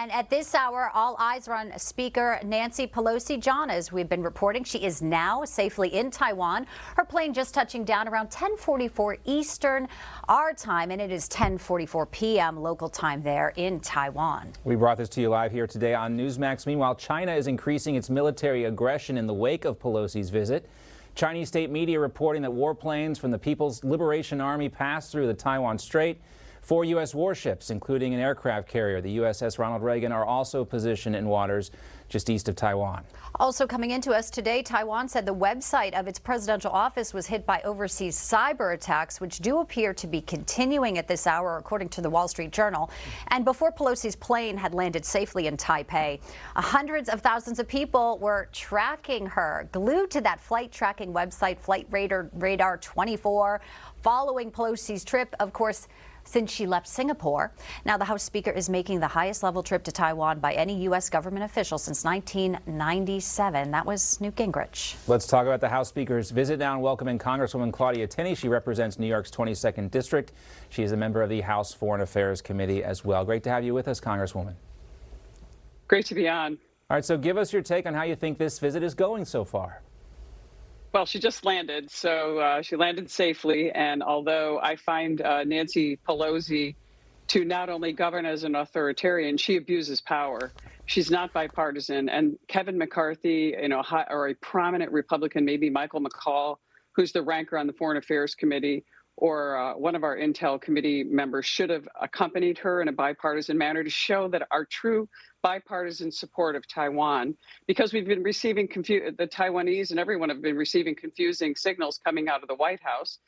And at this hour, all eyes are on Speaker Nancy Pelosi. John, as we've been reporting, she is now safely in Taiwan. Her plane just touching down around 10:44 Eastern, our time, and it is 10:44 p.m. local time there in Taiwan. We brought this to you live here today on Newsmax. Meanwhile, China is increasing its military aggression in the wake of Pelosi's visit. Chinese state media reporting that warplanes from the People's Liberation Army passed through the Taiwan Strait. 4 U.S. warships, including an aircraft carrier, the USS Ronald Reagan, are also positioned in waters just east of Taiwan. Also coming into us today, Taiwan said the website of its presidential office was hit by overseas cyber attacks, which do appear to be continuing at this hour, according to the Wall Street Journal. And before Pelosi's plane had landed safely in Taipei, hundreds of thousands of people were tracking her, glued to that flight tracking website, Flight Radar 24, following Pelosi's trip, of course, since she left Singapore. Now the House Speaker is making the highest level trip to Taiwan by any U.S. government official since 1997. That was Newt Gingrich. Let's talk about the House Speaker's visit now and welcome in Congresswoman Claudia Tenney. She represents New York's 22nd District. She is a member of the House Foreign Affairs Committee as well. Great to have you with us, Congresswoman. Great to be on. All right, so give us your take on how you think this visit is going so far. Well, she just landed, so she landed safely. And although I find Nancy Pelosi to not only govern as an authoritarian, she abuses power. She's not bipartisan. And Kevin McCarthy, or a prominent Republican, maybe Michael McCall, who's the ranker on the Foreign Affairs Committee, or one of our Intel committee members should have accompanied her in a bipartisan manner to show that our true bipartisan support of Taiwan, because we've been receiving the Taiwanese and everyone have been receiving confusing signals coming out of the White House.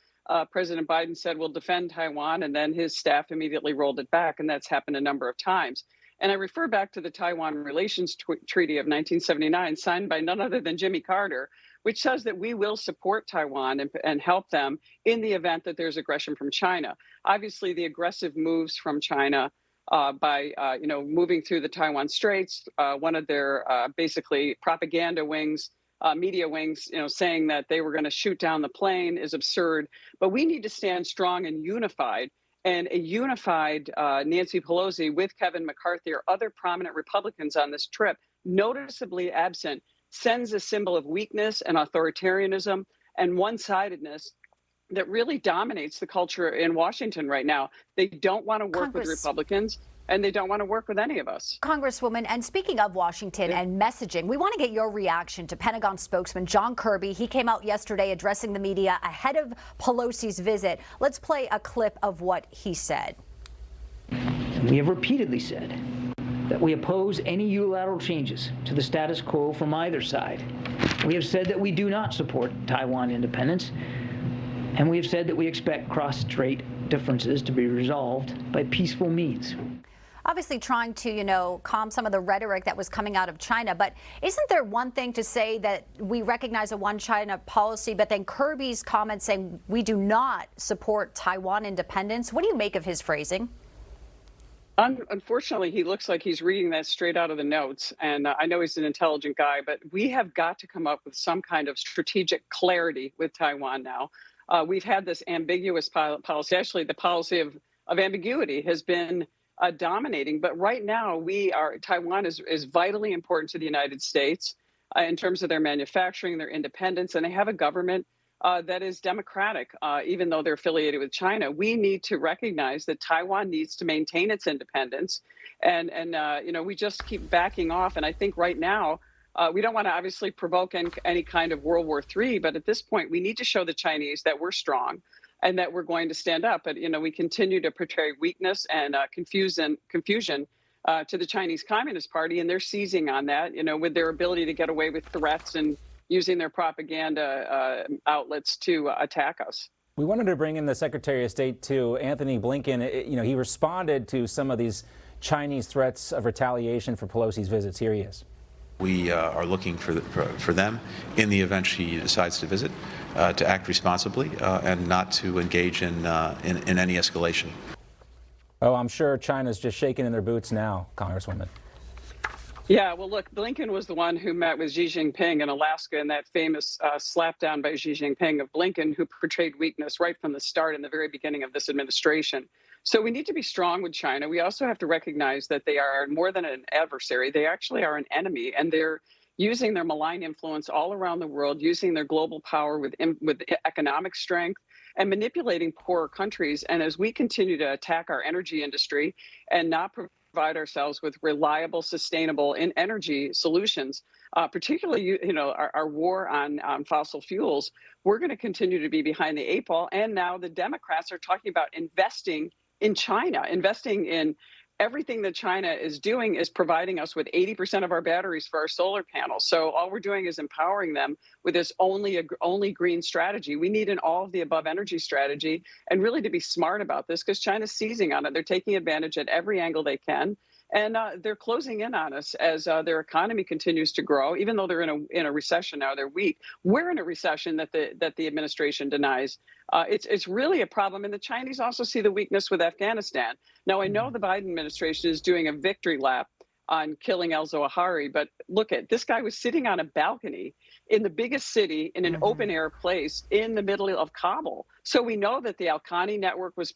President Biden said we'll defend Taiwan, and then his staff immediately rolled it back, and that's happened a number of times. And I refer back to the Taiwan Relations Treaty of 1979, signed by none other than Jimmy Carter, which says that we will support Taiwan and help them in the event that there's aggression from China. Obviously, the aggressive moves from China by moving through the Taiwan Straits, one of their basically propaganda wings, media wings, saying that they were going to shoot down the plane is absurd. But we need to stand strong and unified. And a unified Nancy Pelosi with Kevin McCarthy or other prominent Republicans on this trip, noticeably absent, sends a symbol of weakness and authoritarianism and one-sidedness that really dominates the culture in Washington right now. They don't want to work with Republicans, and they don't want to work with any of us. Congresswoman, and speaking of Washington and messaging, we want to get your reaction to Pentagon spokesman John Kirby. He came out yesterday addressing the media ahead of Pelosi's visit. Let's play a clip of what he said. We have repeatedly said that we oppose any unilateral changes to the status quo from either side. We have said that we do not support Taiwan independence, and we have said that we expect cross-strait differences to be resolved by peaceful means. Obviously trying to, calm some of the rhetoric that was coming out of China. But isn't there one thing to say that we recognize a one China policy, but then Kirby's comments saying we do not support Taiwan independence? What do you make of his phrasing? Unfortunately, he looks like he's reading that straight out of the notes. And I know he's an intelligent guy, but we have got to come up with some kind of strategic clarity with Taiwan now. We've had this ambiguous policy. Actually, the policy of ambiguity has been dominating. But right now, Taiwan is vitally important to the United States in terms of their manufacturing, their independence, and they have a government that is democratic, even though they're affiliated with China. We need to recognize that Taiwan needs to maintain its independence. And we just keep backing off. And I think right now, we don't want to obviously provoke any kind of World War III, but at this point, we need to show the Chinese that we're strong and that we're going to stand up. But, we continue to portray weakness and confusion to the Chinese Communist Party, and they're seizing on that, with their ability to get away with threats and using their propaganda outlets to attack us. We wanted to bring in the Secretary of State, too, Anthony Blinken. He responded to some of these Chinese threats of retaliation for Pelosi's visits. Here he is. We are looking for them, in the event she decides to visit, to act responsibly and not to engage in any escalation. Oh, I'm sure China's just shaking in their boots now, Congresswoman. Yeah, well, look, Blinken was the one who met with Xi Jinping in Alaska, and that famous slapdown by Xi Jinping of Blinken, who portrayed weakness right from the start in the very beginning of this administration. So we need to be strong with China. We also have to recognize that they are more than an adversary. They actually are an enemy, and they're using their malign influence all around the world, using their global power with economic strength and manipulating poorer countries. And as we continue to attack our energy industry and not provide ourselves with reliable, sustainable energy solutions, particularly our war on fossil fuels, we're going to continue to be behind the 8 ball. And now the Democrats are talking about investing in China, investing in everything that China is doing is providing us with 80% of our batteries for our solar panels. So all we're doing is empowering them with this only green strategy. We need an all of the above energy strategy, and really to be smart about this, because China's seizing on it. They're taking advantage at every angle they can. And they're closing in on us as their economy continues to grow. Even though they're in a recession now, they're weak. We're in a recession that the administration denies. It's really a problem. And the Chinese also see the weakness with Afghanistan. Now, I know the Biden administration is doing a victory lap on killing al-Zawahiri, but look at this guy was sitting on a balcony in the biggest city in an open air place in the middle of Kabul. So we know that the Al-Qaeda network was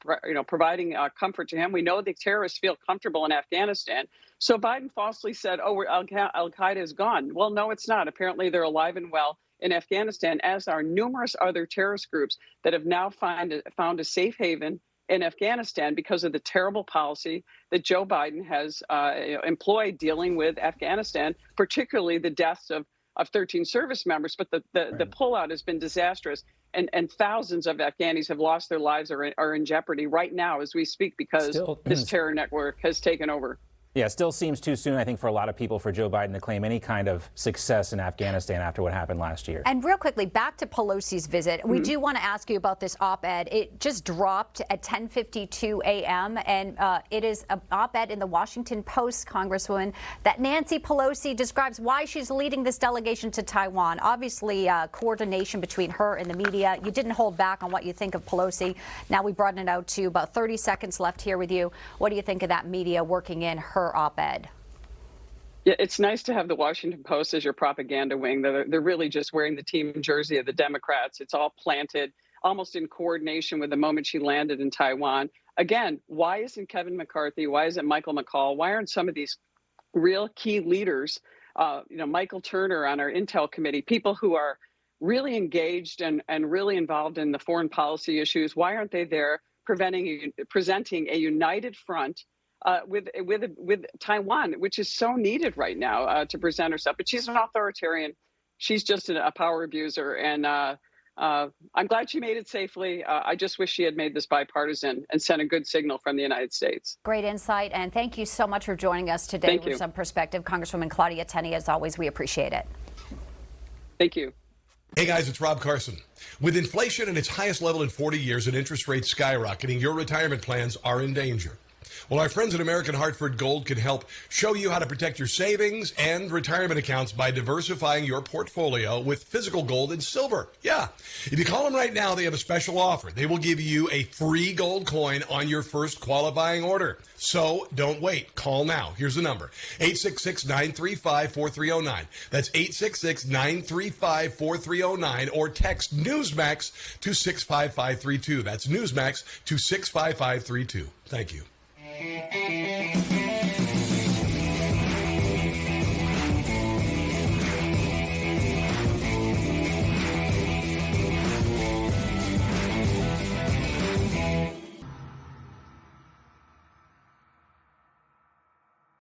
providing comfort to him. We know the terrorists feel comfortable in Afghanistan. So Biden falsely said, oh, Al-Qaeda is gone. Well, no, it's not. Apparently they're alive and well in Afghanistan, as are numerous other terrorist groups that have now found a safe haven in Afghanistan because of the terrible policy that Joe Biden has employed dealing with Afghanistan, particularly the deaths of 13 service members. But the pullout has been disastrous, and thousands of Afghanis have lost their lives or are in jeopardy right now as we speak because this terror network has taken over. Yeah, still seems too soon, I think, for a lot of people for Joe Biden to claim any kind of success in Afghanistan after what happened last year. And real quickly, back to Pelosi's visit. We do want to ask you about this op-ed. It just dropped at 10:52 a.m. and it is an op-ed in the Washington Post, Congresswoman, that Nancy Pelosi describes why she's leading this delegation to Taiwan. Obviously, coordination between her and the media. You didn't hold back on what you think of Pelosi. Now we broaden it out to about 30 seconds left here with you. What do you think of that media working in her op-ed? Yeah, it's nice to have the Washington Post as your propaganda wing. They're really just wearing the team jersey of the Democrats. It's all planted almost in coordination with the moment she landed in Taiwan. Again, why isn't Kevin McCarthy? Why isn't Michael McCall? Why aren't some of these real key leaders, Michael Turner on our Intel committee, people who are really engaged and really involved in the foreign policy issues? Why aren't they there presenting a united front with Taiwan, which is so needed right now to present herself? But she's an authoritarian. She's just a power abuser. And I'm glad she made it safely. I just wish she had made this bipartisan and sent a good signal from the United States. Great insight. And thank you so much for joining us today with some perspective. Congresswoman Claudia Tenney, as always, we appreciate it. Thank you. Hey guys, it's Rob Carson. With inflation at its highest level in 40 years and interest rates skyrocketing, your retirement plans are in danger. Well, our friends at American Hartford Gold can help show you how to protect your savings and retirement accounts by diversifying your portfolio with physical gold and silver. Yeah. If you call them right now, they have a special offer. They will give you a free gold coin on your first qualifying order. So don't wait. Call now. Here's the number. 866-935-4309. That's 866-935-4309, or text Newsmax to 65532. That's Newsmax to 65532. Thank you.